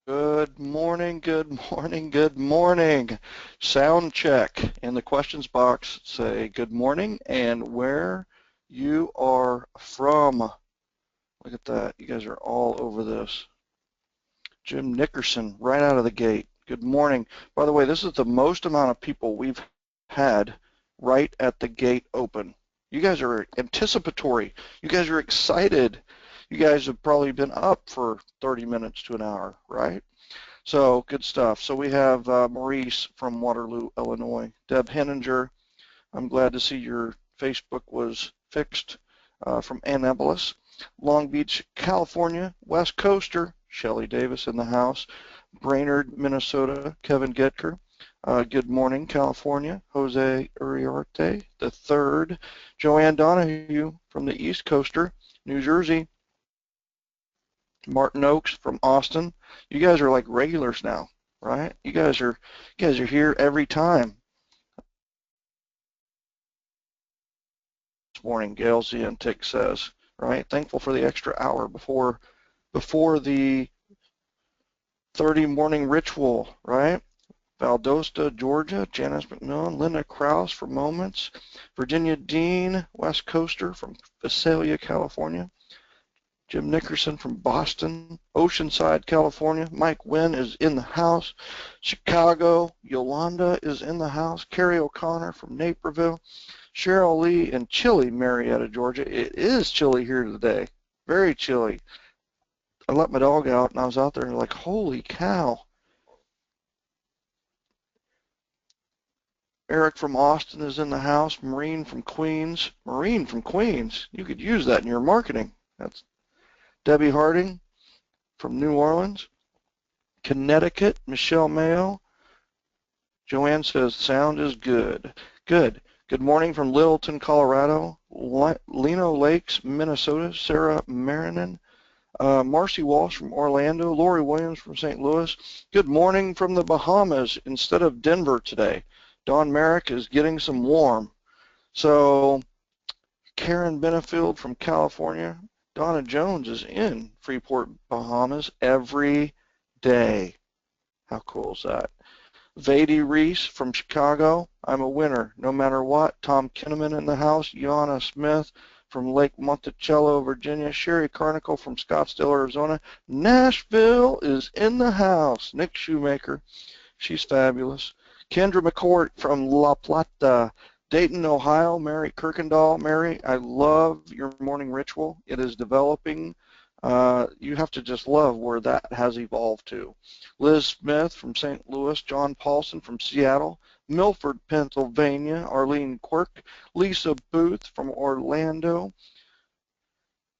Good morning, good morning, good morning. Sound check. In the questions box, say good morning and where you are from. Look at that. You guys are all over this. Jim Nickerson, right out of the gate. Good morning. By the way, this is the most amount of people we've had right at the gate open. You guys are anticipatory. You guys are excited. You guys have probably been up for 30 minutes to an hour, right? So good stuff. So we have Maurice from Waterloo, Illinois. Deb Henninger, I'm glad to see your Facebook was fixed from Annapolis. Long Beach, California, West Coaster, Shelly Davis in the house. Brainerd, Minnesota, Kevin Getker. Good morning, California. Jose Uriarte the third. Joanne Donahue from the East Coaster, New Jersey. Martin Oaks from Austin. You guys are like regulars now, right? You guys are here every time. This morning, Gail Zientik says, right? Thankful for the extra hour before the 30 morning ritual, right? Valdosta, Georgia, Janice McMillan, Linda Krause for Moments, Virginia Dean, West Coaster from Visalia, California, Jim Nickerson from Boston, Oceanside, California. Mike Wynn is in the house. Chicago, Yolanda is in the house. Carrie O'Connor from Naperville. Cheryl Lee in chilly Marietta, Georgia. It is chilly here today. Very chilly. I let my dog out and I was out there and like, holy cow. Eric from Austin is in the house. Maureen from Queens. Maureen from Queens. You could use that in your marketing. That's Debbie Harding from New Orleans. Connecticut, Michelle Mayo. Joanne says sound is good. Good. Good morning from Littleton, Colorado. Lino Lakes, Minnesota. Sarah Marinin. Marcy Walsh from Orlando. Lori Williams from St. Louis. Good morning from the Bahamas instead of Denver today. Don Merrick is getting some warm. So Karen Benefield from California. Donna Jones is in Freeport, Bahamas every day. How cool is that? Vady Reese from Chicago. I'm a winner no matter what. Tom Kinnaman in the house. Yana Smith from Lake Monticello, Virginia. Sherry Carnicle from Scottsdale, Arizona. Nashville is in the house. Nick Shoemaker. She's fabulous. Kendra McCourt from La Plata. Dayton, Ohio. Mary Kirkendall. Mary, I love your morning ritual. It is developing. You have to just love where that has evolved to. Liz Smith from St. Louis, John Paulson from Seattle, Milford, Pennsylvania, Arlene Quirk, Lisa Booth from Orlando,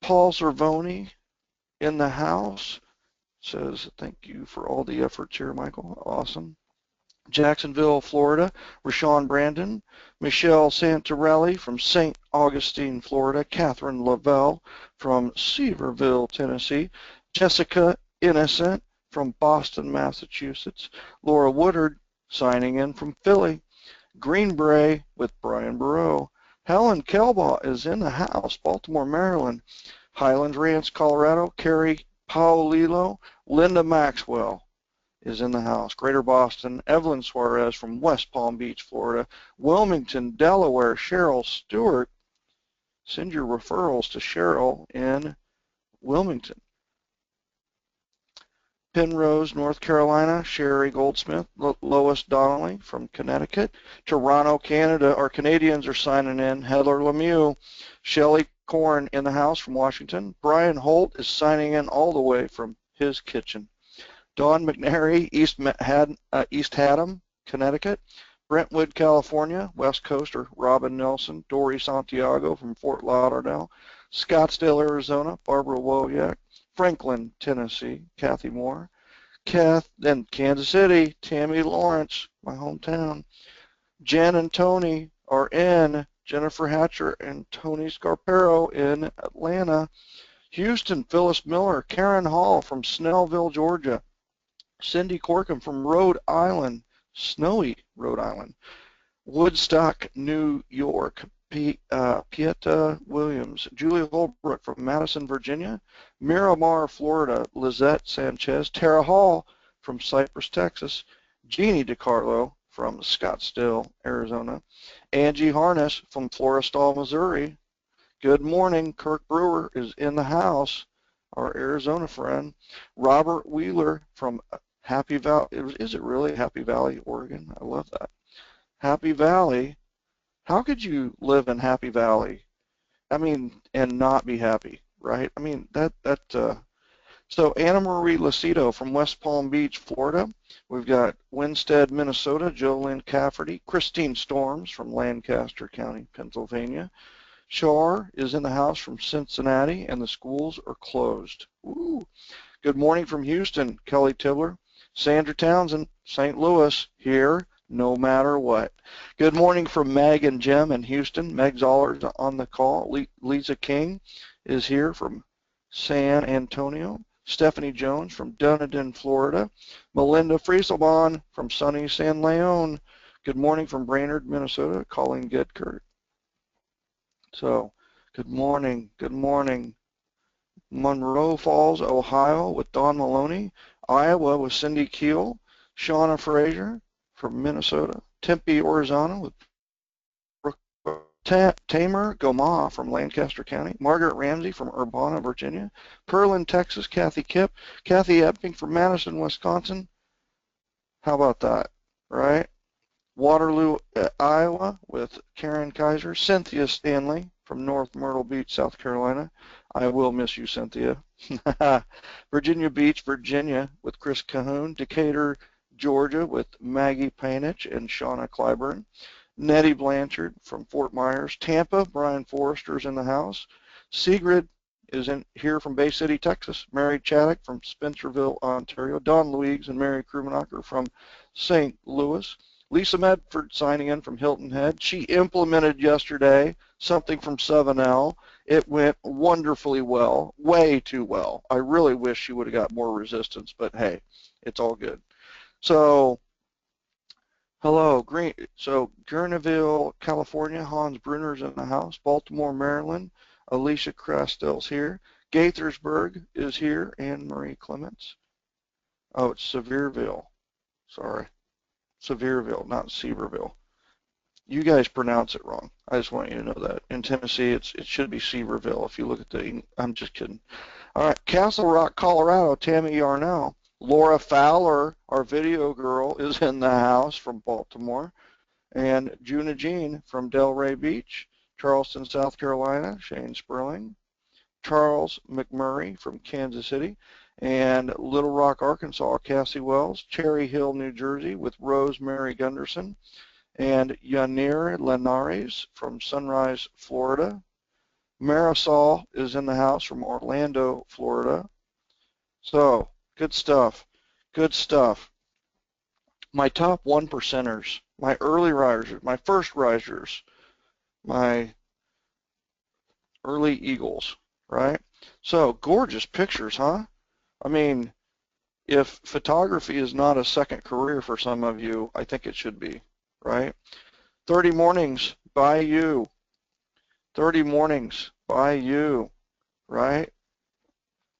Paul Cervoni in the house, says thank you for all the efforts here, Michael, awesome. Jacksonville, Florida, Rashawn Brandon, Michelle Santarelli from St. Augustine, Florida, Catherine Lavelle from Seaverville, Tennessee, Jessica Innocent from Boston, Massachusetts, Laura Woodard signing in from Philly, Green Bray with Brian Burrow, Helen Kelbaugh is in the house, Baltimore, Maryland, Highlands Ranch, Colorado, Carrie Paolillo, Linda Maxwell is in the house. Greater Boston, Evelyn Suarez from West Palm Beach, Florida. Wilmington, Delaware, Cheryl Stewart. Send your referrals to Cheryl in Wilmington. Penrose, North Carolina, Sherry Goldsmith, Lois Donnelly from Connecticut. Toronto, Canada, our Canadians are signing in. Heather Lemieux, Shelley Korn in the house from Washington. Brian Holt is signing in all the way from his kitchen. Dawn McNary, East Haddam, Connecticut. Brentwood, California, West Coaster, Robin Nelson. Dory Santiago from Fort Lauderdale. Scottsdale, Arizona, Barbara Wojak. Franklin, Tennessee, Kathy Moore. Then Kansas City, Tammy Lawrence, my hometown. Jen and Tony are in. Jennifer Hatcher and Tony Scarpero in Atlanta. Houston, Phyllis Miller. Karen Hall from Snellville, Georgia. Cindy Corkum from Rhode Island, snowy Rhode Island. Woodstock, New York. Pieta Williams, Julia Holbrook from Madison, Virginia, Miramar, Florida, Lizette Sanchez, Tara Hall from Cypress, Texas, Jeannie DiCarlo from Scottsdale, Arizona, Angie Harness from Florestal, Missouri. Good morning. Kirk Brewer is in the house, our Arizona friend. Robert Wheeler from Happy Valley. Is it really Happy Valley, Oregon? I love that. Happy Valley. How could you live in Happy Valley? I mean, and not be happy, right? I mean, so Anna Marie Lucido from West Palm Beach, Florida. We've got Winstead, Minnesota, Jolynn Cafferty. Christine Storms from Lancaster County, Pennsylvania. Shar is in the house from Cincinnati, and the schools are closed. Ooh. Good morning from Houston, Kelly Tibler. Sandra Townsend, St. Louis, here no matter what. Good morning from Meg and Jim in Houston. Meg Zoller's on the call. Lisa King is here from San Antonio. Stephanie Jones from Dunedin, Florida. Melinda Frieselbahn from sunny San Leon. Good morning from Brainerd, Minnesota. Colleen Gedkert. So, good morning. Good morning. Monroe Falls, Ohio with Don Maloney. Iowa with Cindy Keel. Shauna Frazier from Minnesota. Tempe, Arizona with Tamer Goma from Lancaster County. Margaret Ramsey from Urbana, Virginia. Pearland, Texas. Kathy Kipp. Kathy Epping from Madison, Wisconsin. How about that, right? Waterloo, Iowa with Karen Kaiser. Cynthia Stanley from North Myrtle Beach, South Carolina. I will miss you, Cynthia. Virginia Beach, Virginia with Chris Cahoon. Decatur, Georgia with Maggie Painich and Shauna Clyburn. Nettie Blanchard from Fort Myers. Tampa, Brian Forrester's in the house. Sigrid is here from Bay City, Texas. Mary Chaddock from Spencerville, Ontario. Don Luigs and Mary Krumanacher from St. Louis. Lisa Medford signing in from Hilton Head. She implemented yesterday something from 7L. It went wonderfully well, way too well. I really wish she would have got more resistance, but hey, it's all good. So, hello, Guerneville, California, Hans Bruner's in the house. Baltimore, Maryland, Alicia Crastel's here. Gaithersburg is here, Anne Marie Clements. Oh, it's Sevierville. Sorry. Sevierville, not Seaverville. You guys pronounce it wrong. I just want you to know that. In Tennessee, it should be Seaverville if you look at I'm just kidding. All right, Castle Rock, Colorado, Tammy Yarnell. Laura Fowler, our video girl, is in the house from Baltimore. And Juna Jean from Delray Beach. Charleston, South Carolina, Shane Sperling. Charles McMurray from Kansas City. And Little Rock, Arkansas, Cassie Wells. Cherry Hill, New Jersey with Rosemary Gunderson. And Yanir Linares from Sunrise, Florida. Marisol is in the house from Orlando, Florida. So, good stuff. Good stuff. My top 1%ers, my early risers, my first risers, my early Eagles, right? So, gorgeous pictures, huh? I mean, if photography is not a second career for some of you, I think it should be, right? 30 mornings by you. 30 mornings by you, right?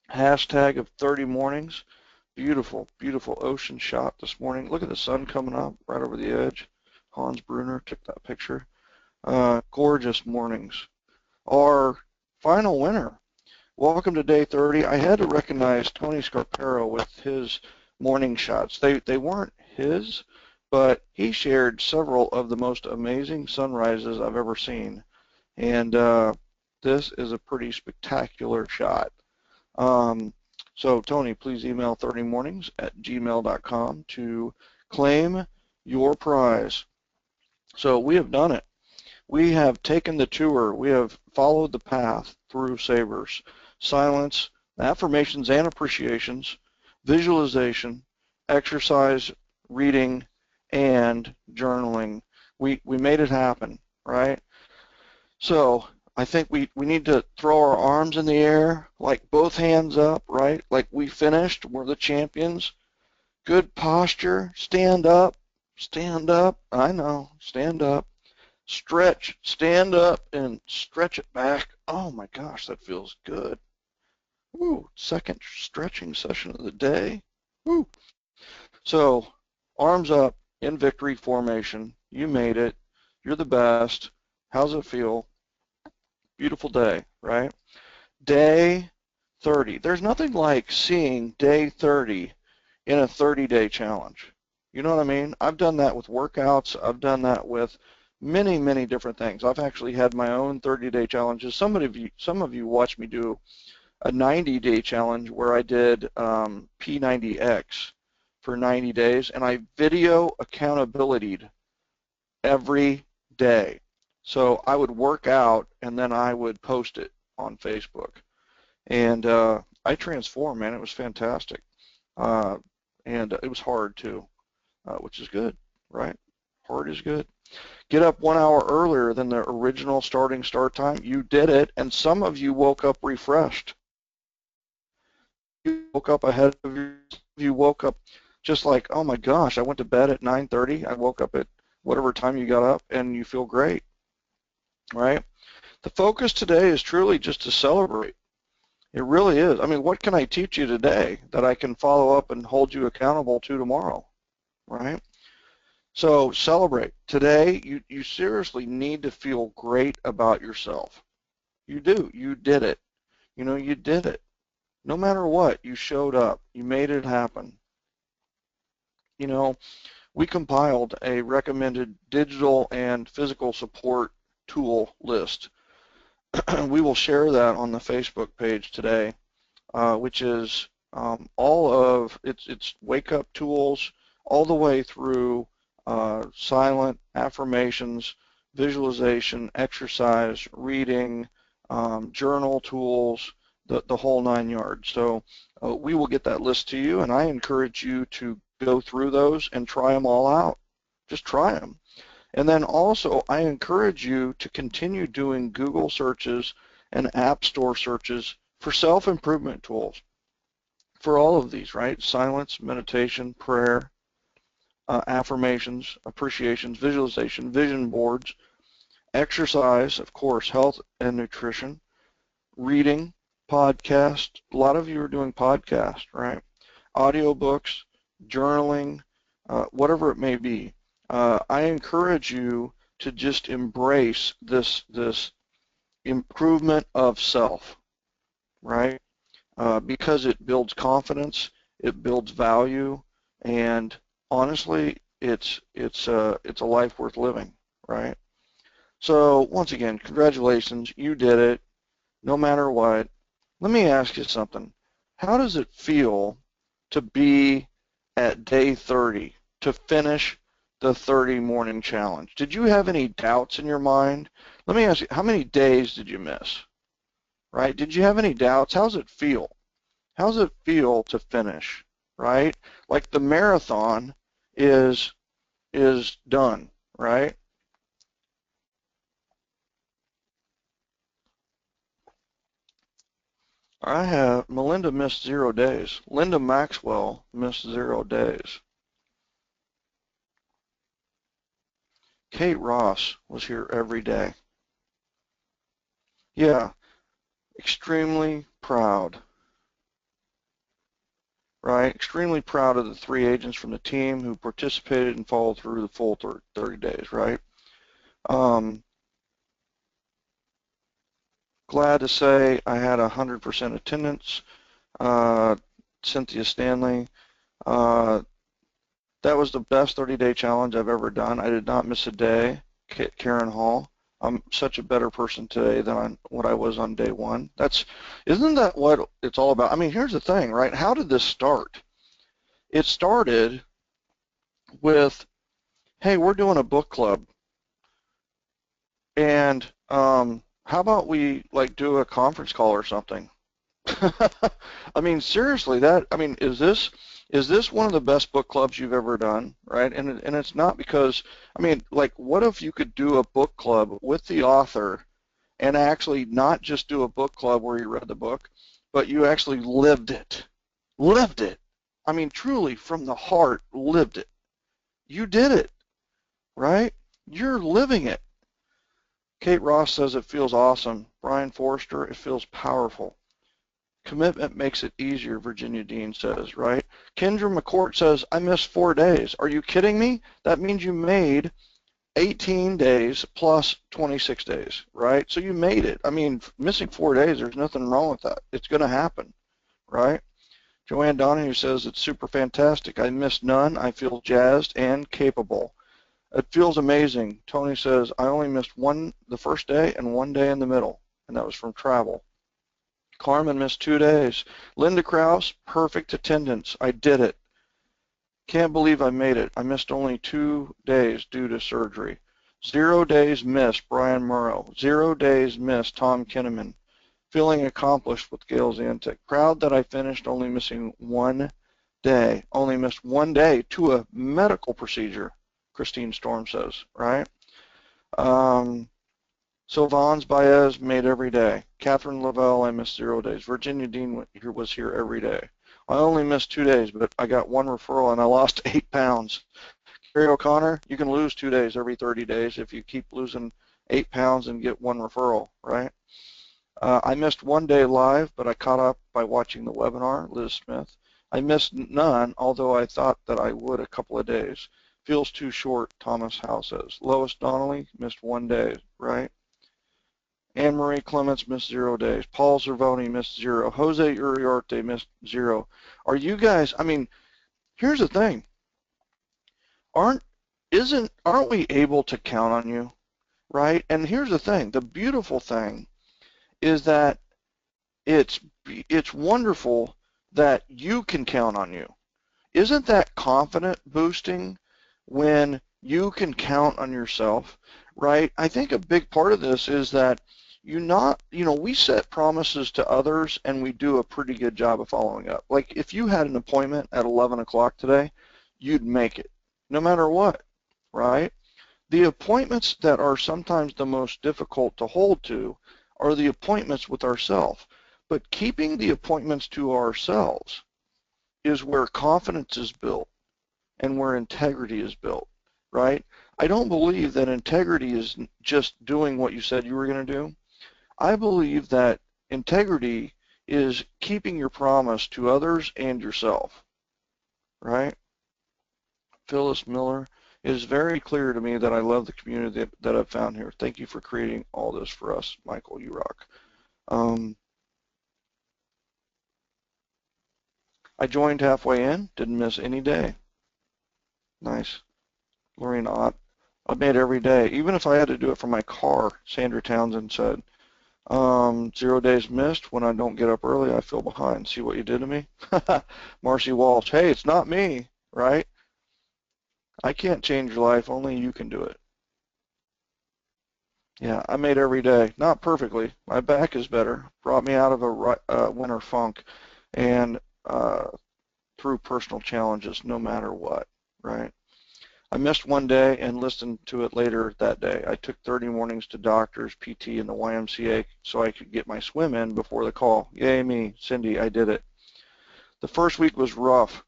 Hashtag of 30 mornings. Beautiful, beautiful ocean shot this morning. Look at the sun coming up right over the edge. Hans Bruner took that picture. Gorgeous mornings. Our final winner. Welcome to day 30. I had to recognize Tony Scarpero with his morning shots. They weren't his, but he shared several of the most amazing sunrises I've ever seen. And this is a pretty spectacular shot. So Tony, please email 30mornings@gmail.com to claim your prize. So we have done it. We have taken the tour. We have followed the path through Savers. Silence, affirmations and appreciations, visualization, exercise, reading, and journaling. We made it happen, right? So I think we need to throw our arms in the air, like both hands up, right? Like we finished, we're the champions. Good posture, stand up, stand up. I know, stand up. Stretch, stand up and stretch it back. Oh my gosh, that feels good. Woo, second stretching session of the day. Woo. So, arms up in victory formation. You made it. You're the best. How's it feel? Beautiful day, right? Day 30. There's nothing like seeing day 30 in a 30-day challenge. You know what I mean? I've done that with workouts. I've done that with many, many different things. I've actually had my own 30-day challenges. Some of you watched me do a 90-day challenge where I did P90X for 90 days, and I video accountability'd every day. So I would work out, and then I would post it on Facebook. And I transformed, man. It was fantastic. And it was hard, too, which is good, right? Hard is good. Get up 1 hour earlier than the original starting start time. You did it, and some of you woke up refreshed. You woke up ahead of you woke up just like, oh my gosh, I went to bed at 9:30. I woke up at whatever time you got up, and you feel great, right? The focus today is truly just to celebrate. It really is. I mean, what can I teach you today that I can follow up and hold you accountable to tomorrow, right? So celebrate. Today, you seriously need to feel great about yourself. You do. You did it. You know, you did it. No matter what, you showed up. You made it happen. You know, we compiled a recommended digital and physical support tool list. We will share that on the Facebook page today, which is all of it's wake up tools all the way through silent affirmations, visualization, exercise, reading, journal tools, the whole 9 yards. So we will get that list to you, and I encourage you to go through those and try them all out. Just try them. And then also, I encourage you to continue doing Google searches and App Store searches for self-improvement tools for all of these, right? Silence, meditation, prayer, affirmations, appreciations, visualization, vision boards, exercise, of course, health and nutrition, reading, podcast. A lot of you are doing podcasts, right? Audiobooks, journaling, whatever it may be. I encourage you to just embrace this improvement of self, right? Because it builds confidence, it builds value, and honestly, it's a life worth living, right? So once again, congratulations, you did it, no matter what. Let me ask you something. How does it feel to be at day 30, to finish the 30 morning challenge? Did you have any doubts in your mind? Let me ask you, how many days did you miss? Right? Did you have any doubts? How's it feel? How's it feel to finish? Right? Like the marathon is done, right? I have Melinda missed 0 days. Linda Maxwell missed 0 days. Kate Ross was here every day. Yeah, extremely proud, right? Extremely proud of the 3 agents from the team who participated and followed through the full 30 days, right? Glad to say I had 100% attendance. Cynthia Stanley, that was the best 30-day challenge I've ever done. I did not miss a day. Karen Hall, I'm such a better person today than what I was on day 1. Isn't that what it's all about? I mean, here's the thing, right? How did this start? It started with, hey, we're doing a book club, and how about we like do a conference call or something? I mean, seriously, is this one of the best book clubs you've ever done, right? And it's not because, I mean, like, what if you could do a book club with the author and actually not just do a book club where you read the book, but you actually lived it. Lived it. I mean, truly, from the heart, lived it. You did it, right? You're living it. Kate Ross says it feels awesome. Brian Forrester, it feels powerful. Commitment makes it easier, Virginia Dean says, right? Kendra McCourt says, I missed 4 days. Are you kidding me? That means you made 18 days plus 26 days, right? So you made it. I mean, missing 4 days, there's nothing wrong with that. It's going to happen, right? Joanne Donahue says, it's super fantastic. I missed none. I feel jazzed and capable. It feels amazing. Tony says, I only missed one the first day and 1 day in the middle, and that was from travel. Carmen missed 2 days. Linda Krause, perfect attendance. I did it. Can't believe I made it. I missed only 2 days due to surgery. 0 days missed, Brian Murrow. 0 days missed, Tom Kinnaman. Feeling accomplished with Gail Zantic. Proud that I finished only missing 1 day. Only missed 1 day to a medical procedure, Christine Storm says, right? Sylvans Baez made every day. Catherine Lavelle, I missed 0 days. Virginia Dean was here every day. I only missed 2 days, but I got 1 referral and I lost 8 pounds. Carrie O'Connor, you can lose 2 days every 30 days if you keep losing 8 pounds and get 1 referral, right? I missed 1 day live, but I caught up by watching the webinar, Liz Smith. I missed none, although I thought that I would a couple of days. Feels too short, Thomas Howe says. Lois Donnelly missed 1 day, right? Anne Marie Clements missed 0 days. Paul Zervoni missed 0. Jose Uriarte missed 0. Are you guys, I mean, here's the thing. Aren't we able to count on you, right? And here's the thing. The beautiful thing is that it's wonderful that you can count on you. Isn't that confident boosting when you can count on yourself, right? I think a big part of this is that we set promises to others and we do a pretty good job of following up. Like if you had an appointment at 11 o'clock today, you'd make it no matter what, right? The appointments that are sometimes the most difficult to hold to are the appointments with ourselves. But keeping the appointments to ourselves is where confidence is built and where integrity is built, right? I don't believe that integrity is just doing what you said you were going to do. I believe that integrity is keeping your promise to others and yourself, right? Phyllis Miller, it is very clear to me that I love the community that I've found here. Thank you for creating all this for us, Michael. You rock. I joined halfway in, didn't miss any day. Nice. Lorraine Ott, I made every day, even if I had to do it from my car, Sandra Townsend said. 0 days missed. When I don't get up early, I feel behind. See what you did to me? Marcy Walsh, hey, it's not me, right? I can't change your life. Only you can do it. Yeah, I made every day. Not perfectly. My back is better. Brought me out of a winter funk and through personal challenges no matter what, right? I missed 1 day and listened to it later that day. I took 30 mornings to doctors, PT, and the YMCA so I could get my swim in before the call. Yay me, Cindy, I did it. The first week was rough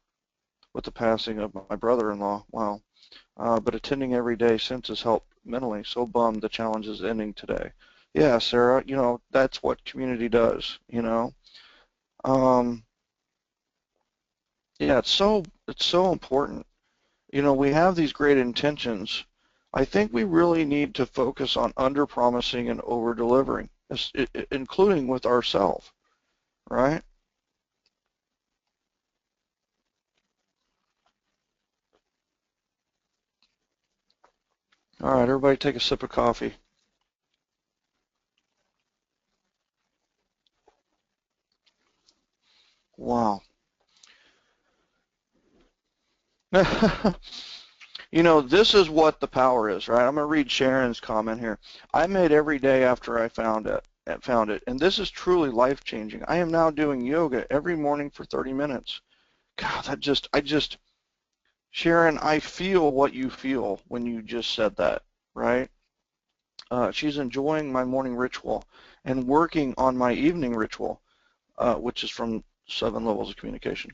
with the passing of my brother-in-law, wow. But attending every day since has helped mentally. So bummed the challenge is ending today. Yeah, Sarah, that's what community does, Yeah, it's so important. We have these great intentions. I think we really need to focus on under-promising and over-delivering, including with ourselves, right? All right, everybody take a sip of coffee. Wow. This is what the power is, right? I'm going to read Sharon's comment here. I made every day after I found it, and this is truly life-changing. I am now doing yoga every morning for 30 minutes. God, Sharon, I feel what you feel when you just said that, right? She's enjoying my morning ritual and working on my evening ritual, which is from 7 Levels of Communication.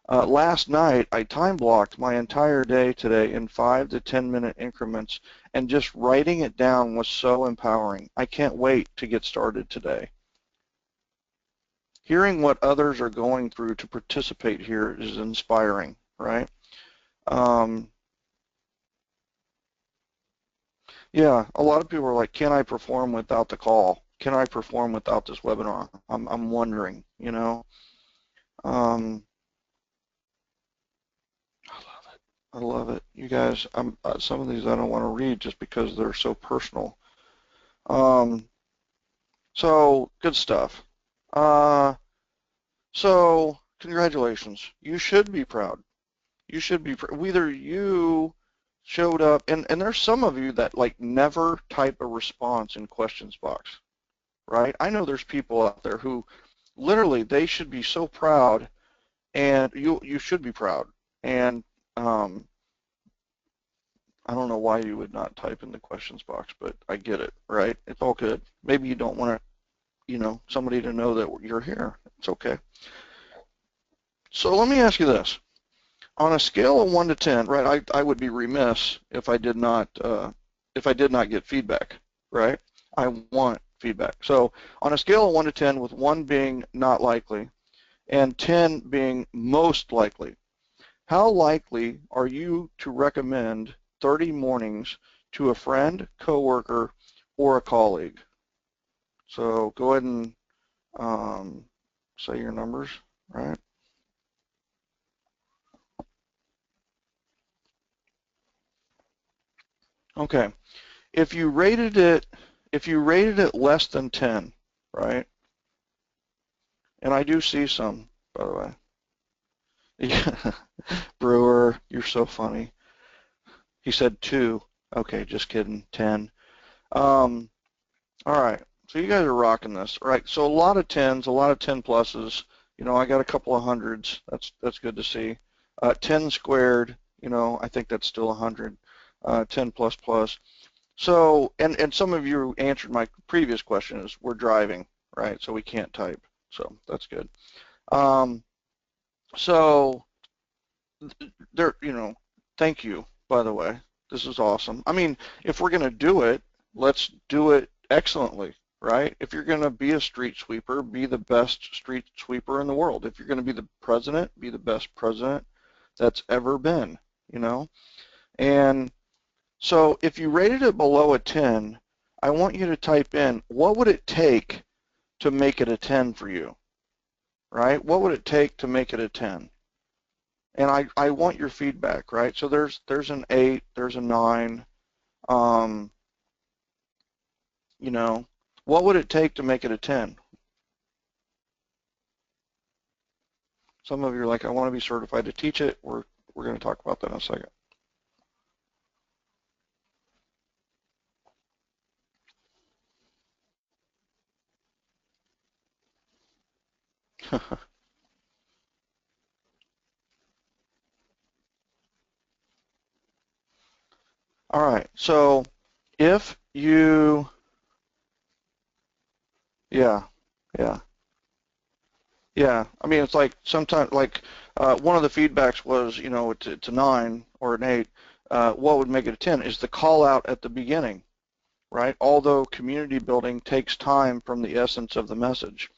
Last night, I time blocked my entire day today in 5 to 10 minute increments, and just writing it down was so empowering. I can't wait to get started today. Hearing what others are going through to participate here is inspiring, right? Yeah, a lot of people are like, can I perform without the call? Can I perform without this webinar? I'm wondering, you know. I love it. I love it. You guys, some of these I don't want to read just because they're so personal. So good stuff. So congratulations. You should be proud. You should be proud. Whether you showed up, and there's some of you that like never type a response in questions box, right? I know there's people out there who literally they should be so proud, and you should be proud. And I don't know why you would not type in the questions box, but I get it, right? It's all good. Maybe you don't want to, you know, somebody to know that you're here. It's okay. So let me ask you this. On a scale of 1 to 10, right, I would be remiss if I did not get feedback, right? I want feedback. So on a scale of 1 to 10, with 1 being not likely and 10 being most likely, how likely are you to recommend 30 mornings to a friend, coworker, or a colleague? So go ahead and say your numbers, right? Okay. If you rated it less than 10, right? And I do see some, by the way. Yeah. Brewer, you're so funny. He said 2. Okay, just kidding. 10. All right. So you guys are rocking this, all right? So a lot of 10s, a lot of 10 pluses. You know, I got a couple of hundreds. That's good to see. 10 squared. You know, I think that's still 100. 10 plus plus. So, and some of you answered my previous question is we're driving, right? So we can't type. So that's good. So there, you know, thank you, by the way. This is awesome. I mean, if we're going to do it, let's do it excellently, right? If you're going to be a street sweeper, be the best street sweeper in the world. If you're going to be the president, be the best president that's ever been, you know? And so if you rated it below a 10, I want you to type in, what would it take to make it a 10 for you, right? What would it take to make it a 10? And I want your feedback, right? So there's an 8, there's a 9. You know, what would it take to make it a 10? Some of you are like, I want to be certified to teach it. We're going to talk about that in a second. All right, so if you, yeah, yeah. Yeah, I mean, it's like sometimes, like one of the feedbacks was, you know, it's a 9 or an 8. What would make it a 10 is the call out at the beginning, right? Although community building takes time from the essence of the message.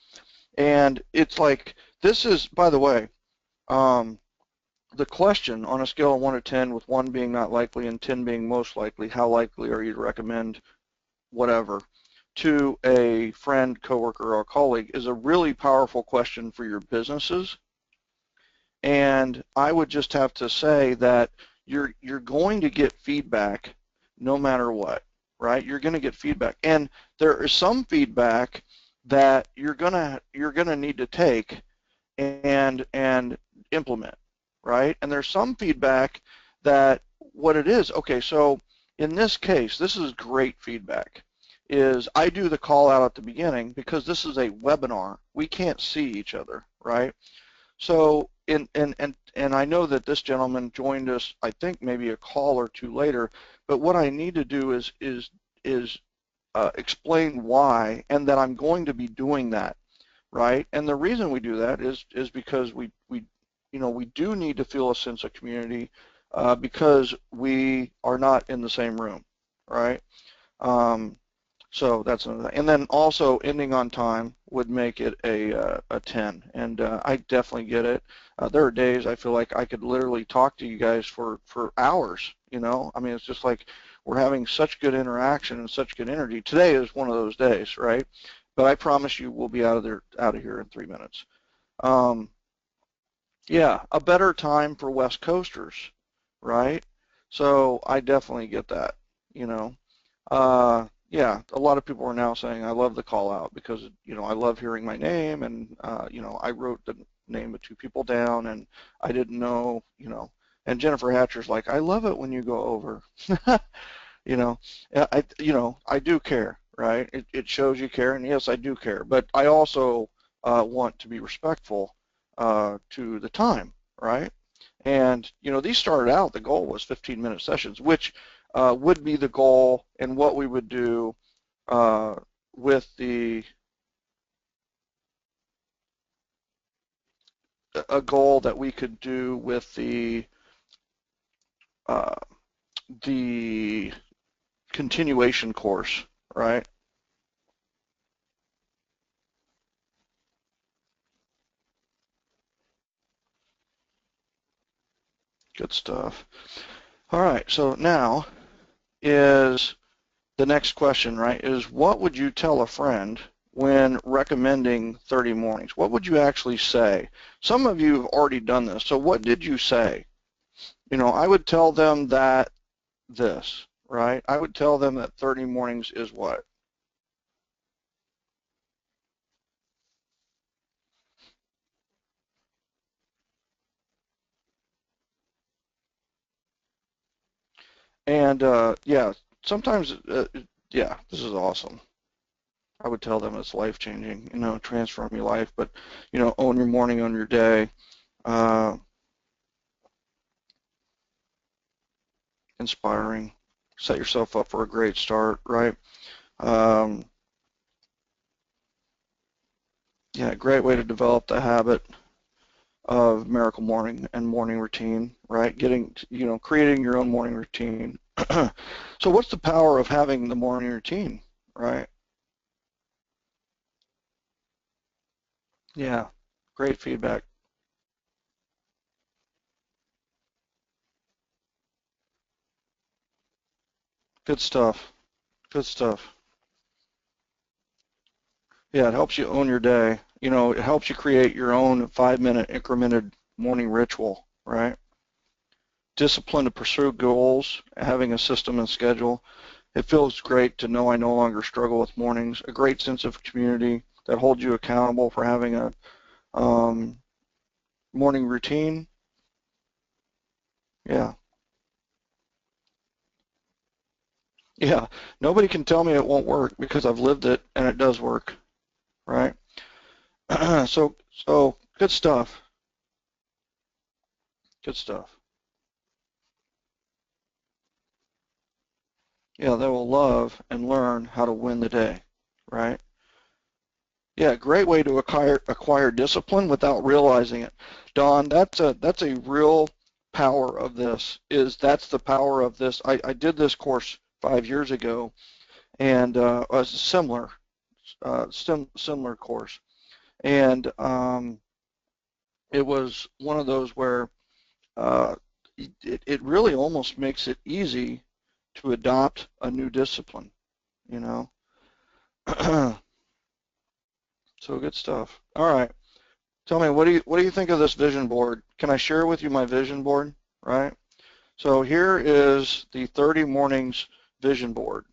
And it's like, this is, by the way, the question on a scale of 1 to 10, with 1 being not likely and 10 being most likely, how likely are you to recommend whatever to a friend, coworker, or colleague, is a really powerful question for your businesses. And I would just have to say that you're going to get feedback no matter what, right? You're going to get feedback, and there is some feedback that you're gonna need to take and implement, right? And there's some feedback that what it is. Okay, so in this case, this is great feedback. Is I do the call out at the beginning because this is a webinar. We can't see each other, right? So, and I know that this gentleman joined us, I think maybe a call or two later, but what I need to do is explain why, and that I'm going to be doing that, right? And the reason we do that is because we we do need to feel a sense of community because we are not in the same room, right? So that's another thing. And then also ending on time would make it a 10. And I definitely get it. There are days I feel like I could literally talk to you guys for hours, I mean, it's just like we're having such good interaction and such good energy. Today is one of those days, right? But I promise you we'll be out of here in 3 minutes. Yeah, a better time for West Coasters, right? So I definitely get that, you know. Yeah, a lot of people are now saying I love the call out because, I love hearing my name and, I wrote the name of 2 people down and I didn't know, and Jennifer Hatcher's like, I love it when you go over. you know, I do care, right? It shows you care, and yes, I do care, but I also want to be respectful to the time, right? And, these started out, the goal was 15-minute sessions, which would be the goal and what we would do with a goal that we could do with the continuation course, right? Good stuff. All right, so now is the next question, right, is what would you tell a friend when recommending 30 mornings? What would you actually say? Some of you have already done this, so what did you say? I would tell them that this, right? I would tell them that 30 mornings is what? And yeah, sometimes, yeah, this is awesome. I would tell them it's life-changing, transform your life, but, own your morning, own your day. Inspiring. Set yourself up for a great start, right? Yeah, great way to develop the habit of miracle morning and morning routine, right? Creating your own morning routine. So what's the power of having the morning routine, right? Yeah, great feedback. Good stuff. Good stuff. Yeah, it helps you own your day. It helps you create your own 5-minute incremented morning ritual, right? Discipline to pursue goals, having a system and schedule. It feels great to know I no longer struggle with mornings. A great sense of community that holds you accountable for having a morning routine. Yeah. Yeah. Nobody can tell me it won't work because I've lived it and it does work, right? So good stuff. Good stuff. Yeah, they will love and learn how to win the day, right? Yeah, great way to acquire discipline without realizing it. Don, that's a real power of this, that's the power of this. I did this course 5 years ago, and a similar course. And it was one of those where it really almost makes it easy to adopt a new discipline, you know. So good stuff. All right. Tell me, what do you think of this vision board? Can I share with you my vision board? Right. So here is the 30 mornings vision board.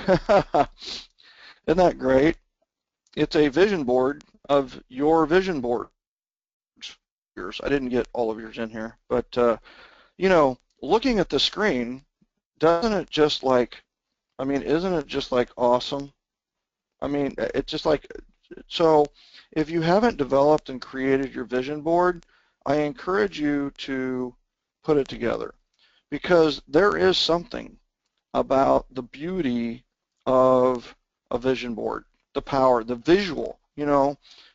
Isn't that great? It's a vision board of your vision boards. Yours. I didn't get all of yours in here, but looking at the screen, doesn't it just like, I mean, isn't it just like awesome? I mean, it's just like, so if you haven't developed and created your vision board, I encourage you to put it together because there is something about the beauty of a vision board, the power, the visual.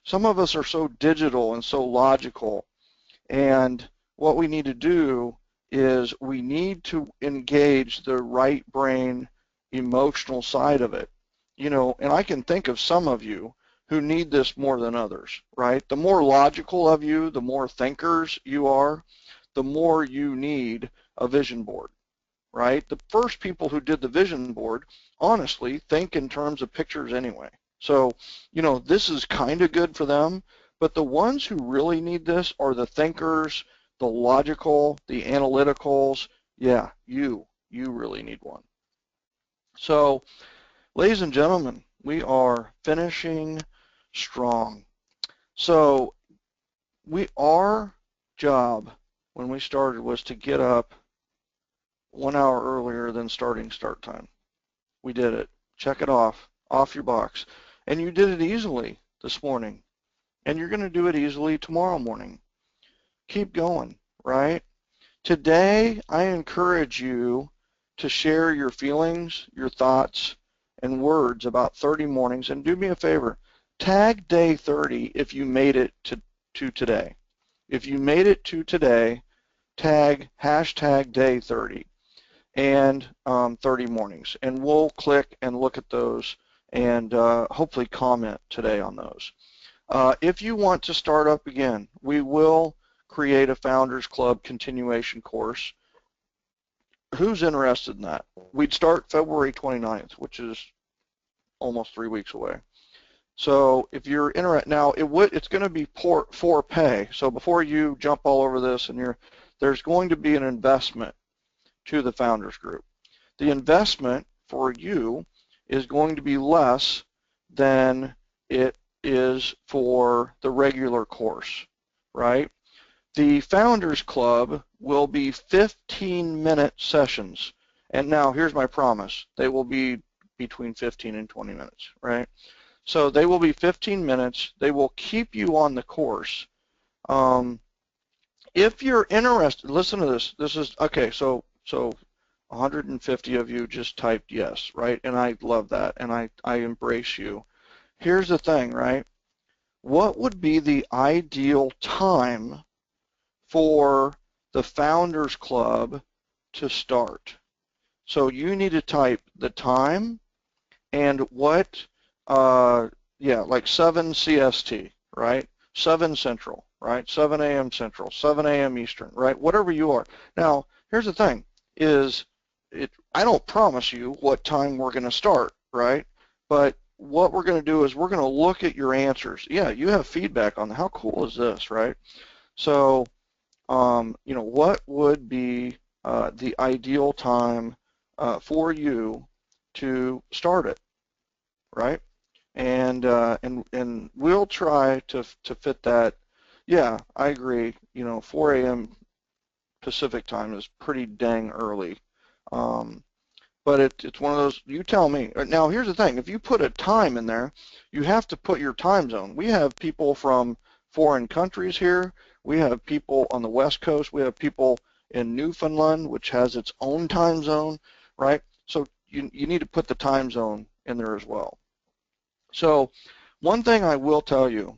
Some of us are so digital and so logical, And what we need to do is we need to engage the right brain emotional side of it. And I can think of some of you who need this more than others, right? The more logical of you, the more thinkers you are, the more you need a vision board, right? The first people who did the vision board, honestly, think in terms of pictures anyway. So, this is kind of good for them, but the ones who really need this are the thinkers, the logical, the analyticals. Yeah, you really need one. So, ladies and gentlemen, we are finishing strong. So, our job when we started was to get up 1 hour earlier than starting start time. We did it. Check it off your box. And you did it easily this morning. And you're going to do it easily tomorrow morning. Keep going, right? Today, I encourage you to share your feelings, your thoughts, and words about 30 mornings. And do me a favor, tag day 30 if you made it to today. If you made it to today, tag hashtag day 30 and 30 mornings. And we'll click and look at those and hopefully comment today on those. If you want to start up again, we will create a Founders Club continuation course. Who's interested in that? We'd start February 29th, which is almost 3 weeks away. So if you're interested, now it's going to be for pay. So before you jump all over this, there's going to be an investment to the Founders Group. The investment for you is going to be less than it is for the regular course, right? The Founders Club will be 15-minute sessions. And now here's my promise. They will be between 15 and 20 minutes, right? So they will be 15 minutes. They will keep you on the course. If you're interested, listen to this. This is, okay, so 150 of you just typed yes, right? And I love that, and I embrace you. Here's the thing, right? What would be the ideal time for the Founders Club to start? So you need to type the time and what, like 7 CST, right? 7 Central, right? 7 a.m. Central, 7 a.m. Eastern, right? Whatever you are. Now, here's the thing, I don't promise you what time we're going to start, right? But what we're going to do is we're going to look at your answers. Yeah, you have feedback on how cool is this, right? So, what would be the ideal time for you to start it, right? And we'll try to fit that. Yeah, I agree. 4 a.m. Pacific time is pretty dang early. But it's one of those, you tell me. Now, here's the thing. If you put a time in there, you have to put your time zone. We have people from foreign countries here. We have people on the West Coast. We have people in Newfoundland, which has its own time zone, right? So you need to put the time zone in there as well. So one thing I will tell you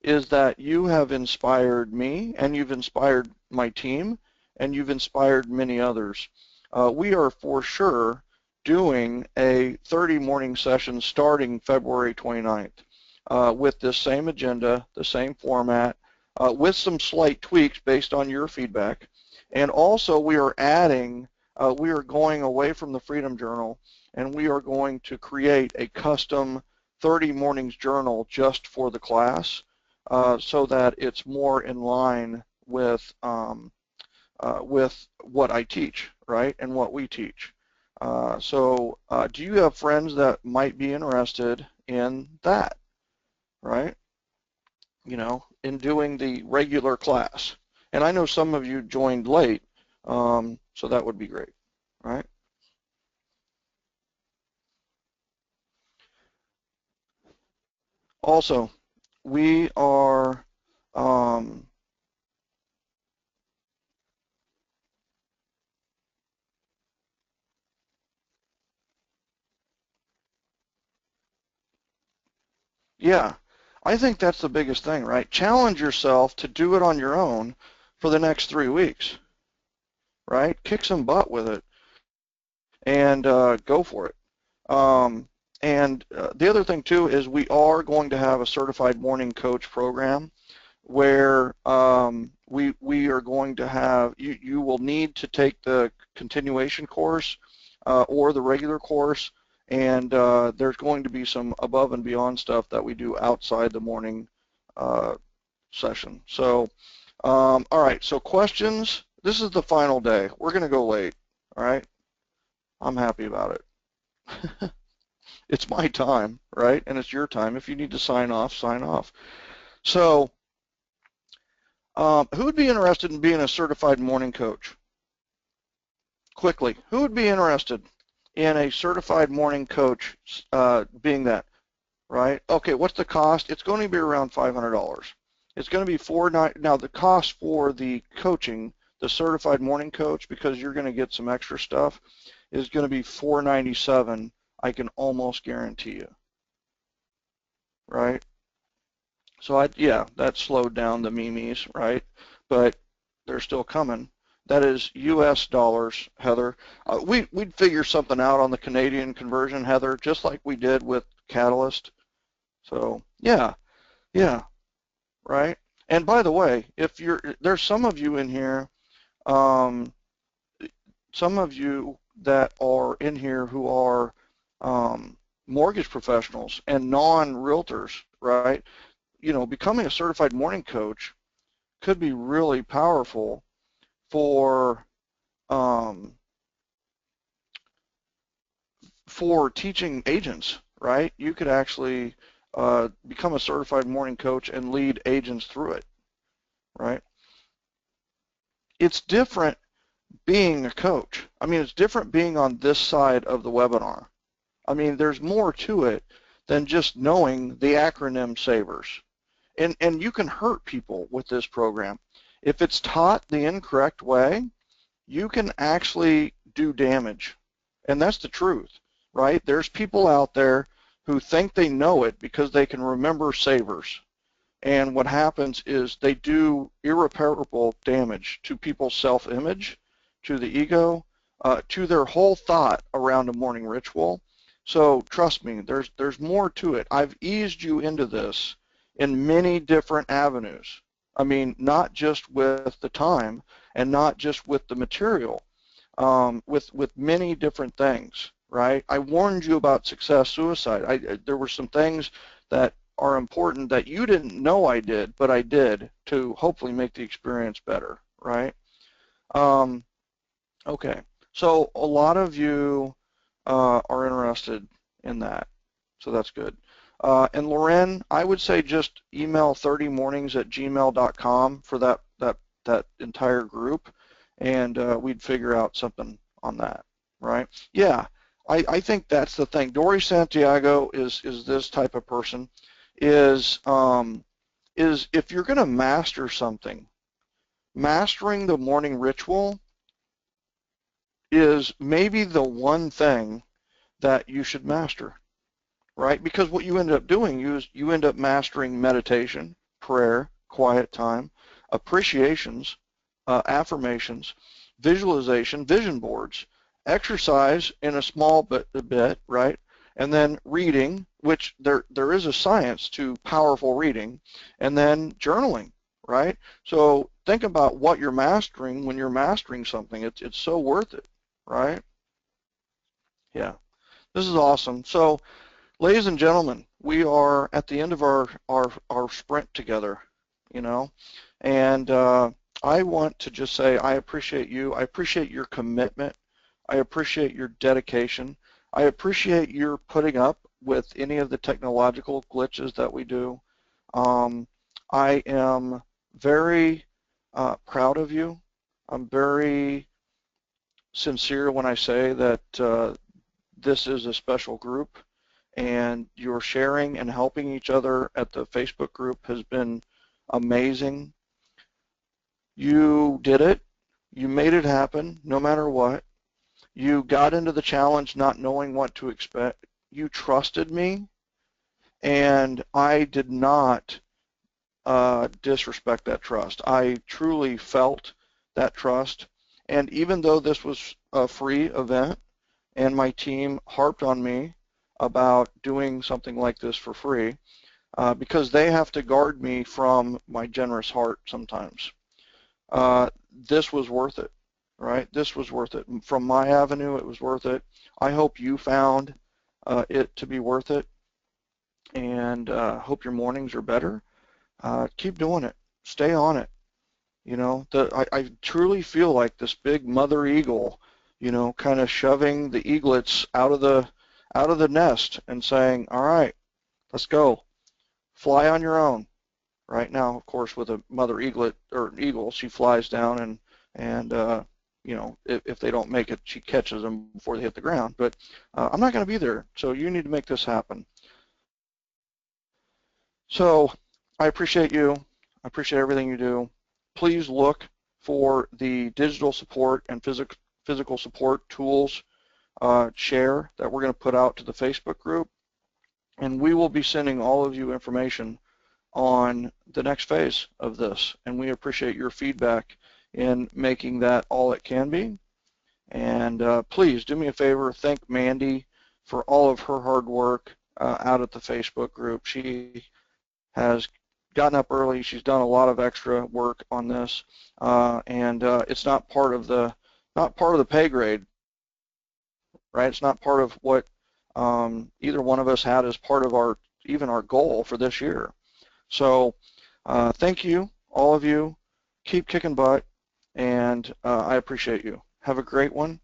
is that you have inspired me, and you've inspired my team, and you've inspired many others. We are for sure doing a 30 morning session starting February 29th with this same agenda, the same format, with some slight tweaks based on your feedback. And also we are adding, we are going away from the Freedom Journal, and we are going to create a custom 30 mornings journal just for the class so that it's more in line with what I teach, right, and what we teach. So do you have friends that might be interested in that, right? In doing the regular class. And I know some of you joined late, so that would be great, right? Also, we are yeah, I think that's the biggest thing, right? Challenge yourself to do it on your own for the next 3 weeks, right? Kick some butt with it and go for it. The other thing too is we are going to have a certified morning coach program where we are going to have, you will need to take the continuation course or the regular course, and there's going to be some above and beyond stuff that we do outside the morning session. So, all right, so questions. This is the final day. We're going to go late, all right? I'm happy about it. It's my time, right? And it's your time. If you need to sign off, sign off. So, who would be interested in being a certified morning coach? Quickly, who would be interested in a certified morning coach being that, right? Okay, what's the cost? It's going to be around $500. It's going to be $490. Now, the cost for the coaching, the certified morning coach, because you're going to get some extra stuff, is going to be $497. I can almost guarantee you, right? So yeah, that slowed down the memes, right? But they're still coming. That is US dollars, Heather. We'd figure something out on the Canadian conversion, Heather, just like we did with Catalyst. So yeah, right. And by the way, if there's some of you in here, some of you that are in here who are mortgage professionals and non-realtors, right? You know, becoming a certified morning coach could be really powerful for teaching agents, right? You could actually become a certified morning coach and lead agents through it, right? It's different being a coach. I mean, it's different being on this side of the webinar. I mean, there's more to it than just knowing the acronym SAVERS. And you can hurt people with this program. If it's taught the incorrect way, you can actually do damage. And that's the truth, right? There's people out there who think they know it because they can remember SAVERS. And what happens is they do irreparable damage to people's self-image, to the ego, to their whole thought around a morning ritual. So trust me, there's more to it. I've eased you into this in many different avenues. I mean, not just with the time and not just with the material, with many different things, right? I warned you about success suicide. There were some things that are important that you didn't know I did, but I did to hopefully make the experience better, right? Okay, so a lot of you are interested in that, so that's good. And Loren, I would say just email 30mornings@gmail.com for that entire group, and we'd figure out something on that, right? Yeah, I think that's the thing. Dory Santiago is this type of person. Is if you're going to master something, mastering the morning ritual is maybe the one thing that you should master, right? Because what you end up doing is you end up mastering meditation, prayer, quiet time, appreciations, affirmations, visualization, vision boards, exercise in a small bit, right? And then reading, which there is a science to powerful reading, and then journaling, right? So think about what you're mastering when you're mastering something. It's so worth it, right? Yeah, this is awesome. So, ladies and gentlemen, we are at the end of our sprint together, you know, and I want to just say I appreciate you. I appreciate your commitment. I appreciate your dedication. I appreciate your putting up with any of the technological glitches that we do. I am very proud of you. I'm very sincere when I say that this is a special group, and your sharing and helping each other at the Facebook group has been amazing. You did it. You made it happen no matter what. You got into the challenge not knowing what to expect. You trusted me, and I did not disrespect that trust. I truly felt that trust, and even though this was a free event and my team harped on me about doing something like this for free, because they have to guard me from my generous heart sometimes. This was worth it, right? This was worth it. From my avenue, it was worth it. I hope you found it to be worth it, and hope your mornings are better. Keep doing it. Stay on it. You know, I truly feel like this big mother eagle, you know, kind of shoving the eaglets out of the nest and saying, all right, let's go. Fly on your own. Right now, of course, with a mother eaglet or eagle, she flies down and you know, if they don't make it, she catches them before they hit the ground. But I'm not going to be there, so you need to make this happen. So I appreciate you. I appreciate everything you do. Please look for the digital support and physical support tools share that we're going to put out to the Facebook group, and we will be sending all of you information on the next phase of this, and we appreciate your feedback in making that all it can be. And please do me a favor, thank Mandy for all of her hard work out at the Facebook group. She has gotten up early. She's done a lot of extra work on this, and it's not part of the pay grade, right? It's not part of what either one of us had as part of our goal for this year. So thank you, all of you. Keep kicking butt, and I appreciate you. Have a great one,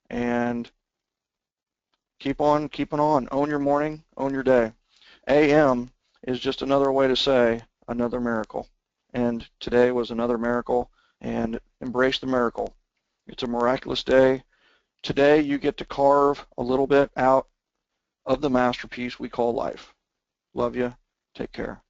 and keep on keeping on. Own your morning, own your day. AM is just another way to say another miracle. And today was another miracle, and embrace the miracle. It's a miraculous day. Today you get to carve a little bit out of the masterpiece we call life. Love you. Take care.